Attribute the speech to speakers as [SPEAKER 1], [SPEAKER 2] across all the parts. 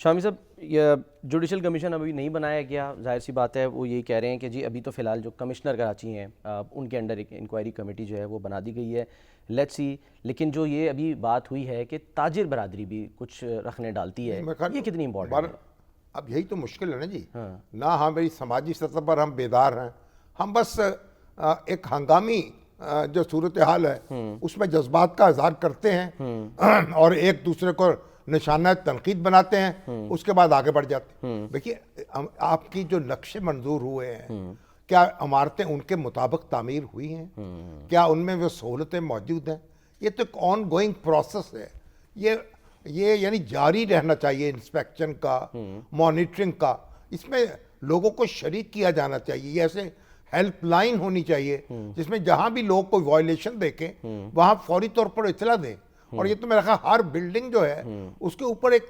[SPEAKER 1] शामी साहब, ये judicial commission अभी नहीं बनाया गया, जाहिर सी बात है वो यही कह रहे हैं कि जी अभी तो फ़िलहाल जो कमिश्नर कराची हैं उनके अंडर एक इंक्वायरी कमेटी जो है वो बना दी गई है, लेट्स सी। लेकिन जो ये अभी बात हुई है कि ताजिर बरादरी भी कुछ रखने डालती है, ये कितनी इंपॉर्टेंट है?
[SPEAKER 2] अब यही तो मुश्किल है ना जी।
[SPEAKER 1] हाँ।
[SPEAKER 2] ना हमारी समाजी सतह पर हम बेदार हैं, हम बस एक हंगामी जो सूरत हाल है उसमें जज्बात का इजहार करते हैं और एक दूसरे को निशाना तनकीद बनाते हैं, उसके बाद आगे बढ़ जाते हैं। देखिए, आपकी जो नक्शे मंजूर हुए हैं, क्या इमारतें उनके मुताबिक तामीर हुई हैं? क्या उनमें वो सहूलतें मौजूद हैं? ये तो एक ऑन गोइंग प्रोसेस है। ये यानी जारी रहना चाहिए, इंस्पेक्शन का, मॉनिटरिंग का। इसमें लोगों को शरीक किया जाना चाहिए। ये ऐसे हेल्पलाइन होनी चाहिए जिसमें जहां भी लोग कोई वायलेशन देखें वहां फौरी तौर पर इतला दें। और ये तो मेरा ख्याल हर बिल्डिंग जो है उसके ऊपर एक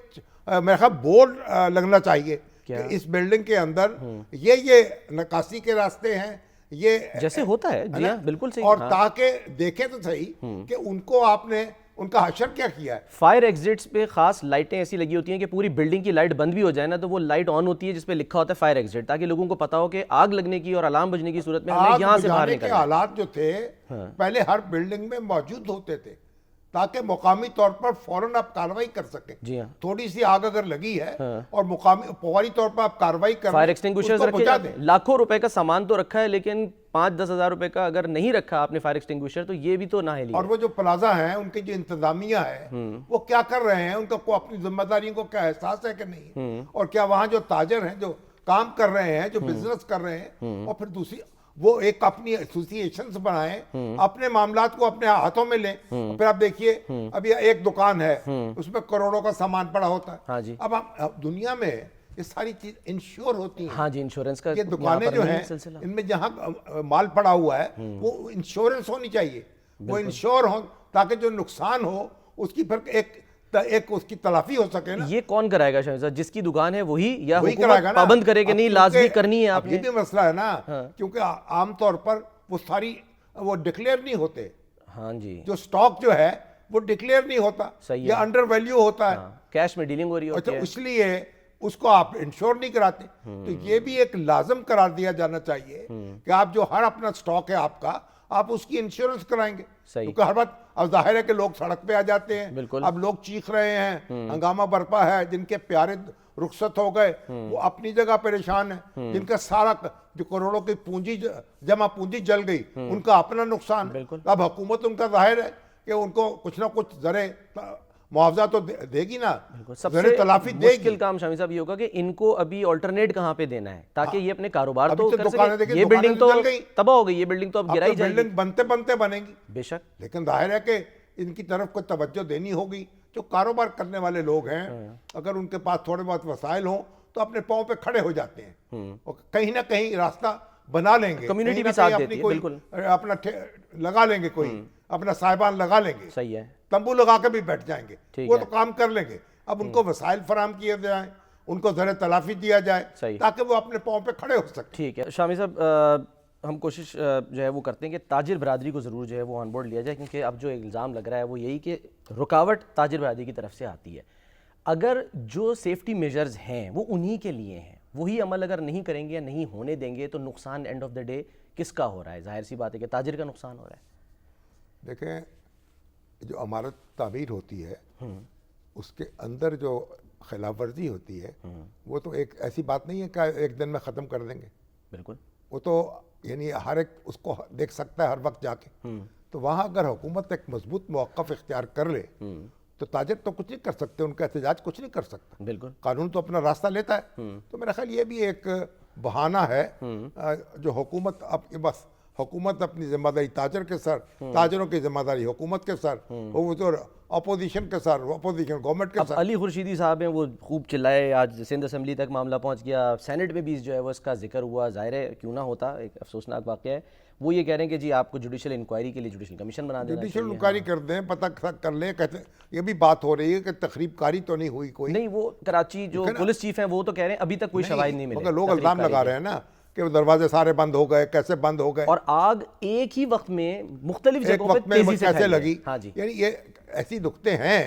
[SPEAKER 2] मेरा ख्याल बोर्ड लगना चाहिए कि इस बिल्डिंग के अंदर ये नक्काशी के रास्ते हैं, ये
[SPEAKER 1] जैसे होता है जी हाँ, बिल्कुल सही।
[SPEAKER 2] और ताकि देखें तो सही कि उनको आपने उनका हशर क्या किया है।
[SPEAKER 1] फायर एग्जिट्स पे खास लाइटें ऐसी लगी होती हैं कि पूरी बिल्डिंग की लाइट बंद भी हो जाए ना तो वो लाइट ऑन होती है जिस पे लिखा होता है फायर एग्जिट, ताकि लोगों को पता हो कि आग लगने की और अलार्म बजने की सूरत में हमें यहाँ से बाहर निकलना है।
[SPEAKER 2] हालात जो थे पहले हर बिल्डिंग में मौजूद होते थे ताकि मुकामी तौर पर फौरन आप कार्रवाई कर सकें।
[SPEAKER 1] जी हाँ।
[SPEAKER 2] थोड़ी सी आग अगर लगी है और मुकामी फौरी तौर पर आप कार्रवाई कर
[SPEAKER 1] फायर एक्सटिंग्विशर्स रखे, लाखों रुपए का सामान तो रखा है लेकिन 5-10 हज़ार रुपए का अगर नहीं रखा आपने फायर एक्सटिंग्विशर तो ये भी तो नाअहली है।
[SPEAKER 2] और वो जो प्लाजा है उनकी जो इंतजामिया है वो क्या कर रहे हैं, उनका को अपनी जिम्मेदारियों को क्या एहसास है कि नहीं, और क्या वहां जो ताजर हैं जो काम कर रहे हैं, जो बिजनेस कर रहे हैं, और फिर दूसरी वो एक अपनी एसोसिएशंस बनाएं, अपने मामलात को अपने हाथों में लें। फिर आप देखिए अभी एक दुकान है उसमें करोड़ों का सामान पड़ा होता है।
[SPEAKER 1] हाँ जी।
[SPEAKER 2] अब दुनिया में ये सारी चीज इंश्योर होती हैं।
[SPEAKER 1] हाँ जी, इंश्योरेंस का
[SPEAKER 2] ये दुकानें जो हैं इनमें जहाँ माल पड़ा हुआ है वो इंश्योरेंस होनी चाहिए, वो इंश्योर हो ताकि जो नुकसान हो उसकी फिर एक उसकी तलाफी हो सके ना।
[SPEAKER 1] ये कौन कराएगा शायद साहब? जिसकी दुकान है वही, या हुकूमत पाबंद करे कि नहीं लाजमी करनी है आपने?
[SPEAKER 2] ये भी मसला है ना। हाँ। क्योंकि आमतौर पर वो सारी वो डिक्लेयर नहीं होते।
[SPEAKER 1] हाँ जी।
[SPEAKER 2] जो स्टॉक जो है वो डिक्लेयर नहीं होता,
[SPEAKER 1] सही
[SPEAKER 2] या अंडर वैल्यू होता है।
[SPEAKER 1] कैश में डीलिंग हो रही होती है,
[SPEAKER 2] इसलिए उसको आप इंश्योर नहीं कराते। तो ये भी एक लाजम करार दिया जाना चाहिए कि आप जो हर अपना स्टॉक है आपका, आप उसकी इंश्योरेंस कराएंगे। क्योंकि हर बात अब जाहिर है कि लोग सड़क पे आ जाते हैं, अब लोग चीख रहे हैं, हंगामा बरपा है, जिनके प्यारे रुखसत हो गए वो अपनी जगह परेशान है, जिनका सारा जो करोड़ों की पूंजी जमा पूंजी जल गई उनका अपना नुकसान। अब हुकूमत उनका जाहिर है कि उनको कुछ ना कुछ जरे मुआवजा तो देगी ना,
[SPEAKER 1] सबसे
[SPEAKER 2] तलाफी देगी।
[SPEAKER 1] मुश्किल काम शामी साहब ये होगा कि इनको अभी अल्टरनेट कहाँ पे देना है ताकि ये अपने कारोबार तो कर सके। ये बिल्डिंग तो तबाह हो गई, ये बिल्डिंग तो अब गिराई जाएगी।
[SPEAKER 2] बिल्डिंग बनते बनते बनेगी
[SPEAKER 1] बेशक,
[SPEAKER 2] लेकिन जाहिर है कि इनकी तरफ को तवज्जो देनी होगी। जो कारोबार करने वाले लोग हैं अगर उनके पास थोड़े बहुत वसाइल हों तो अपने पाँव पे खड़े हो जाते हैं और कहीं ना कहीं रास्ता बना लेंगे,
[SPEAKER 1] कम्युनिटी भी साथ देती है, बिल्कुल
[SPEAKER 2] अपना लगा लेंगे, कोई अपना साहिबान लगा लेंगे,
[SPEAKER 1] सही है,
[SPEAKER 2] तंबू लगा के भी बैठ जाएंगे, वो तो काम कर लेंगे। अब उनको वसाइल फराम किए जाए, उनको जरा तलाफी दिया जाए ताकि वो अपने पाँव पे खड़े हो सके।
[SPEAKER 1] ठीक है शामी साहब, हम कोशिश जो है वो करते हैं कि ताजिर बरादरी को ज़रूर जो है वो ऑन बोर्ड लिया जाए, क्योंकि अब जो इल्ज़ाम लग रहा है वो यही कि रुकावट ताजिर बरादरी की तरफ से आती है। अगर जो सेफ्टी मेजर्स हैं वो उन्हीं के लिए हैं, वही अमल अगर नहीं करेंगे या नहीं होने देंगे तो नुकसान एंड ऑफ द डे किसका हो रहा है? जाहिर सी बात है कि ताजिर का नुकसान हो रहा है।
[SPEAKER 2] देखें, जो इमारत तामीर होती है उसके अंदर जो खिलाफ वर्जी होती है वो तो एक ऐसी बात नहीं है कि एक दिन में ख़त्म कर देंगे।
[SPEAKER 1] बिल्कुल,
[SPEAKER 2] वो तो यानी हर एक उसको देख सकता है हर वक्त जाके। तो वहाँ अगर हुकूमत एक मजबूत मौक़िफ़ इख्तियार कर ले तो ताजिर तो कुछ नहीं कर सकते, उनका एहतजाज कुछ नहीं कर सकता।
[SPEAKER 1] बिल्कुल,
[SPEAKER 2] कानून तो अपना रास्ता लेता है। तो मेरा ख्याल ये भी एक बहाना है जो हुकूमत अपनी बस हुकूमत अपनी जिम्मेदारी ताजर के सर, ताजरों की जिम्मेदारी हुकूमत के सर, वो तो अपोजिशन के सर, अपोजिशन गवर्नमेंट के सर।
[SPEAKER 1] अली खुर्शीदी साहब हैं, वो खूब चिल्लाए, आज सिंध असेंबली तक मामला पहुंच गया, सेनेट में भी जो है वो इसका जिक्र हुआ। जाहिर है क्यों ना होता, एक अफसोसनाक वाक़या है। वो ये कह रहे हैं कि जी आपको जुडिशल इंक्वायरी के लिए जुडिशल कमीशन बना देना चाहिए।
[SPEAKER 2] जुडिशल इंक्वायरी कर दें, पता कर लें। कहते ये भी बात हो रही है कि तकरीबकारी तो नहीं हुई कोई।
[SPEAKER 1] नहीं, वो कराची जो पुलिस चीफ हैं वो तो कह रहे हैं अभी तक कोई शवाहिद नहीं मिले।
[SPEAKER 2] मगर लोग इल्जाम लगा रहे हैं ना कि दरवाजे सारे बंद हो गए, कैसे बंद हो गए,
[SPEAKER 1] और आग एक ही वक्त में मुख्तलिफ जगहों पे तेजी से
[SPEAKER 2] कैसे लगी।
[SPEAKER 1] हाँ जी,
[SPEAKER 2] यानी ये ऐसी नुकते हैं,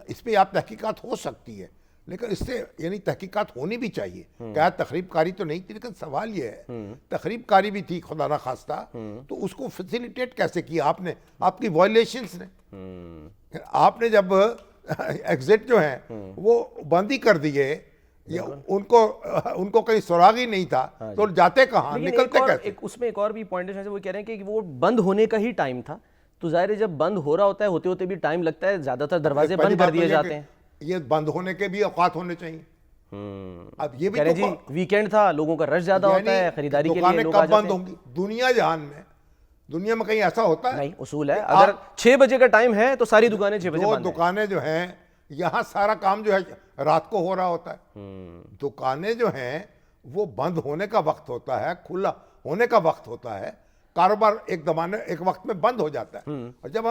[SPEAKER 2] इस पर आप तहकीकात हो सकती है, लेकिन इससे यानी तहकीकात होनी भी चाहिए। क्या तखरीबकारी तो नहीं थी, लेकिन सवाल ये है तखरीबकारी भी थी खुदा ना खास्ता, तो उसको फैसिलिटेट कैसे किया आपने, आपकी वायलेशंस ने। आपने जब एग्जिट जो है वो बंद ही कर दिए, या उनको कहीं सुराग ही नहीं था, तो जाते कहाँ, निकलते कैसे?
[SPEAKER 1] उसमें एक और भी पॉइंट है, वो कह रहे हैं कि वो बंद होने का ही टाइम था, तो जाहिर है जब बंद हो रहा होता है, होते होते भी टाइम लगता है, ज्यादातर दरवाजे बंद कर दिए जाते हैं।
[SPEAKER 2] ये बंद होने के भी औकात होने चाहिए। अब ये भी
[SPEAKER 1] जी वीकेंड था, लोगों का रश ज्यादा होता है, खरीदारी के लिए लोग आ
[SPEAKER 2] कब बंद होंगी? दुनिया में कहीं ऐसा होता है?
[SPEAKER 1] नहीं, उसूल है अगर 6 बजे का टाइम है तो सारी दुकानें 6 बजे बंद हैं।
[SPEAKER 2] दुकानें जो हैं, यहाँ सारा काम जो है रात को हो रहा होता है। दुकानें जो हैं वो बंद होने का वक्त होता है, खुला होने का वक्त होता है, कारोबार एक वक्त में बंद हो जाता है। और जब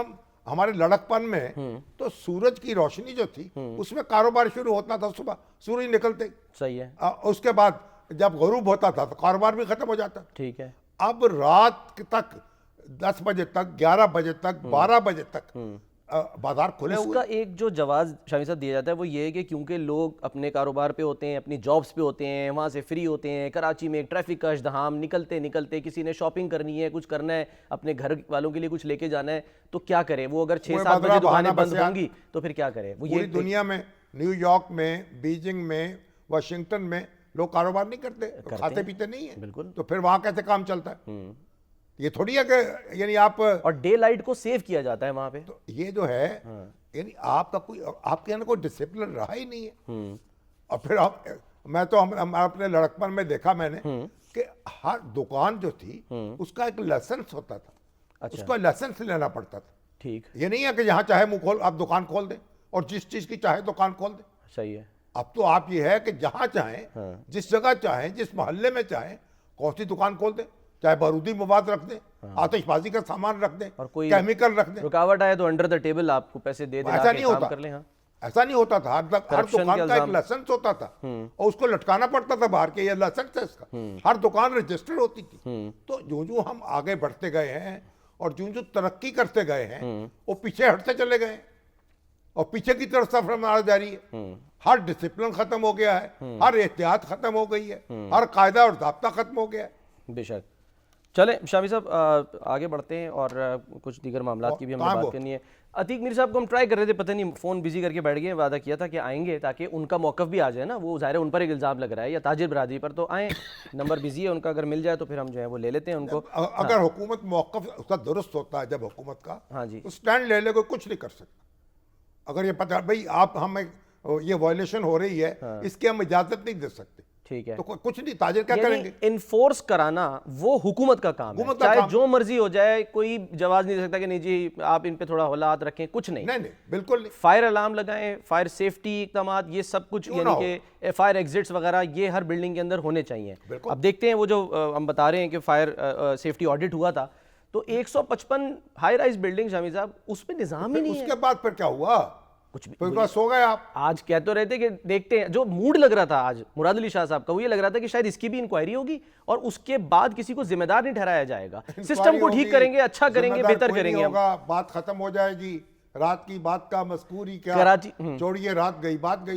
[SPEAKER 2] हमारे लड़कपन में तो सूरज की रोशनी जो थी उसमें कारोबार शुरू होता था, सुबह सूरज निकलते।
[SPEAKER 1] सही है।
[SPEAKER 2] उसके बाद जब गरूब होता था तो कारोबार भी खत्म हो जाता।
[SPEAKER 1] ठीक है।
[SPEAKER 2] अब रात तक 10 बजे तक, 11 बजे तक, 12 बजे तक बाजार खुले हुए।
[SPEAKER 1] उसका एक जो जवाब शामी साहब दिया जाता है वो ये है कि क्योंकि लोग अपने कारोबार पे होते हैं, अपनी जॉब्स पे होते हैं, वहाँ से फ्री होते हैं, कराची में ट्रैफिक का अजदहाम, निकलते निकलते किसी ने शॉपिंग करनी है, कुछ करना है, अपने घर वालों के लिए कुछ लेके जाना है, तो क्या करे वो? अगर 6-7 बजे दुकानें बंद होंगी तो फिर क्या करे वो?
[SPEAKER 2] पूरी दुनिया में, न्यूयॉर्क में, बीजिंग में, वाशिंगटन में लोग कारोबार नहीं करते, खाते पीते नहीं है।
[SPEAKER 1] बिल्कुल।
[SPEAKER 2] तो फिर वहां कैसे काम चलता है? ये थोड़ी है कि यानी आप,
[SPEAKER 1] और डे लाइट को सेव किया जाता है वहां पे।
[SPEAKER 2] तो ये जो है यानी आपके यहाँ कोई डिसिप्लिन रहा ही नहीं है। और फिर मैं तो हम अपने लड़कपन में देखा मैंने कि हर दुकान जो थी उसका एक लाइसेंस होता था।
[SPEAKER 1] अच्छा।
[SPEAKER 2] उसका लाइसेंस लेना पड़ता था।
[SPEAKER 1] ठीक।
[SPEAKER 2] ये नहीं है कि जहाँ चाहे मुंह खोल आप दुकान खोल दें और जिस चीज की चाहे दुकान खोल दें।
[SPEAKER 1] सही है।
[SPEAKER 2] अब तो आप ये है कि जहाँ चाहें, जिस जगह चाहें, जिस मोहल्ले में चाहें, कौन सी दुकान खोल दें, चाहे बारूदी मवाद रख दें, आतिशबाजी का सामान रख दें,
[SPEAKER 1] और कोई
[SPEAKER 2] केमिकल रख दें।
[SPEAKER 1] रुकावट आए तो अंडर द टेबल आपको पैसे दे दें,
[SPEAKER 2] ऐसा नहीं होता,
[SPEAKER 1] कर लें। हाँ।
[SPEAKER 2] ऐसा नहीं होता था। हर दुकान का एक लाइसेंस होता था और उसको लटकाना पड़ता था बाहर के, ये लाइसेंस है इसका। हर दुकान रजिस्टर्ड होती थी। तो जो जो हम आगे बढ़ते गए हैं और जो जो तरक्की करते गए हैं वो पीछे हटते चले गए और पीछे की तरफ सफर जा रही है। हर डिसिप्लिन खत्म हो गया है, हर एहतियात खत्म हो गई है, हर कायदा और ज़ाब्ता खत्म हो गया है।
[SPEAKER 1] बेशक। चलें शामी साहब आगे बढ़ते हैं और कुछ दीगर मामलात की भी हमें बात करनी है। अतीक मीर साहब को हम ट्राई कर रहे थे, पता नहीं फ़ोन बिजी करके बैठ गए। वादा किया था कि आएंगे ताकि उनका मौक़िफ़ भी आ जाए ना, वो ज़ाहिर है उन पर एक इल्ज़ाम लग रहा है या ताजिर बरादरी पर, तो आएँ। नंबर बिजी है उनका, अगर मिल जाए तो फिर हम जो है वो ले लेते हैं उनको।
[SPEAKER 2] अगर हुकूमत मौक़िफ़ उसका दुरुस्त होता है, जब हुकूमत का,
[SPEAKER 1] हाँ जी,
[SPEAKER 2] तो स्टैंड ले कोई कुछ नहीं कर सकता। अगर ये पता भाई आप हमें ये वायलेशन हो रही है, इसकी हम इजाज़त नहीं दे सकते,
[SPEAKER 1] ठीक है,
[SPEAKER 2] तो कुछ नहीं, ताजिर क्या करेंगे?
[SPEAKER 1] इन्फोर्स कराना वो हुकूमत का काम है, चाहे जो मर्जी हो जाए, कोई जवाब नहीं दे सकता कि नहीं जी आप इन पे थोड़ा हौलात रखें, कुछ नहीं।
[SPEAKER 2] नहीं, बिल्कुल नहीं।
[SPEAKER 1] फायर अलार्म लगाएं, फायर सेफ्टी इक़दाम, ये सब कुछ, यानी कि फायर एग्जिट्स वगैरह ये हर बिल्डिंग के अंदर होने चाहिए। अब देखते हैं वो जो हम बता रहे हैं कि फायर सेफ्टी ऑडिट हुआ था, तो 155 हाई राइज बिल्डिंग शामी साहब, उसमें निज़ाम ही नहीं है।
[SPEAKER 2] उसके बाद फिर क्या हुआ?
[SPEAKER 1] कुछ भी
[SPEAKER 2] फिर सो गए आप।
[SPEAKER 1] आज कह तो रहे थे कि देखते हैं, जो मूड लग रहा था आज मुराद अली शाह साहब का, वो ये लग रहा था कि शायद इसकी भी इंक्वायरी होगी और उसके बाद किसी को जिम्मेदार नहीं ठहराया जाएगा, सिस्टम को ठीक करेंगे, अच्छा करेंगे, बेहतर करेंगे,
[SPEAKER 2] बात खत्म हो जाएगी। रात की बात का मज़कूर ही क्या,
[SPEAKER 1] कराची
[SPEAKER 2] छोड़िए, रात गई बात गई।